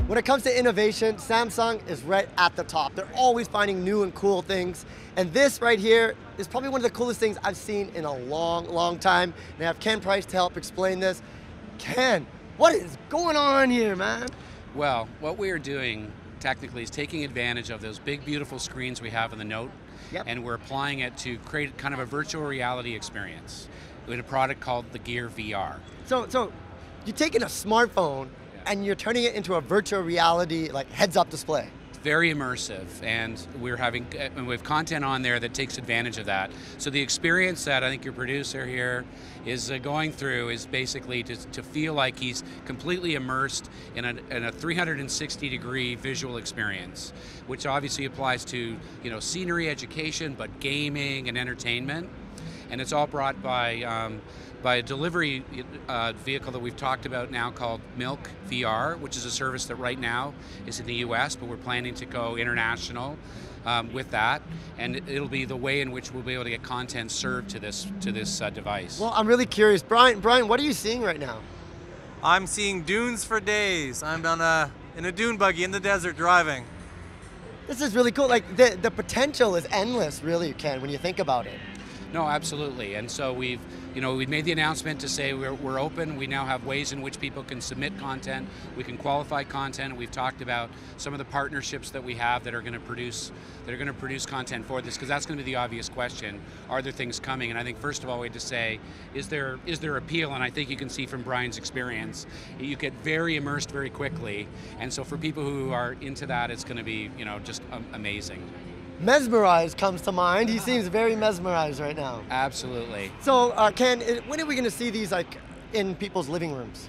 When it comes to innovation, Samsung is right at the top. They're always finding new and cool things. And this right here is probably one of the coolest things I've seen in a long, long time. And I have Ken Price to help explain this. Ken, what is going on here, man? Well, what we are doing technically is taking advantage of those big, beautiful screens we have in the Note, and we're applying it to create kind of a virtual reality experience with a product called the Gear VR. So you're taking a smartphone and you're turning it into a virtual reality, like heads-up display. It's very immersive, and we have content on there that takes advantage of that. So the experience that I think your producer here is going through is basically to feel like he's completely immersed in a 360-degree visual experience, which obviously applies to scenery, education, but gaming and entertainment. And it's all brought by a delivery vehicle that we've talked about now called Milk VR, which is a service that right now is in the US, but we're planning to go international with that. And it'll be the way in which we'll be able to get content served to this device. Well, I'm really curious. Brian, what are you seeing right now? I'm seeing dunes for days. I'm in a dune buggy in the desert driving. This is really cool. Like the potential is endless, really, Ken, when you think about it. No, absolutely. And so we've made the announcement to say we're open. We now have ways in which people can submit content. We can qualify content. We've talked about some of the partnerships that we have that are going to produce content for this, because that's going to be the obvious question. Are there things coming? And I think first of all we have to say, is there appeal? And I think you can see from Brian's experience, you get very immersed very quickly. And so for people who are into that, it's going to be just amazing. Mesmerized comes to mind. He seems very mesmerized right now. Absolutely. So, Ken, when are we going to see these in people's living rooms?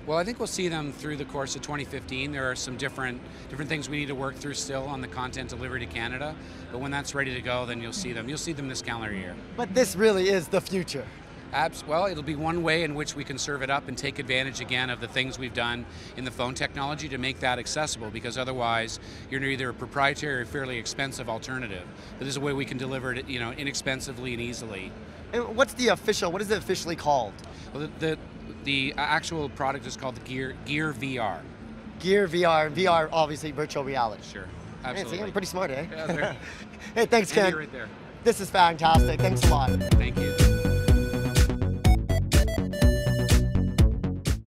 Well, I think we'll see them through the course of 2015. There are some different things we need to work through still on the content delivery to Canada. But when that's ready to go, then you'll see them. You'll see them this calendar year. But this really is the future. Well, it'll be one way in which we can serve it up and take advantage again of the things we've done in the phone technology to make that accessible, because otherwise you're either a proprietary or fairly expensive alternative. But this is a way we can deliver it inexpensively and easily. And what is it officially called? Well, the actual product is called the Gear VR. Gear VR, VR obviously virtual reality. Sure, absolutely. Hey, I'm pretty smart, eh? Yeah, Hey, thanks, Ken. Right there. This is fantastic. Thanks a lot. Thank you.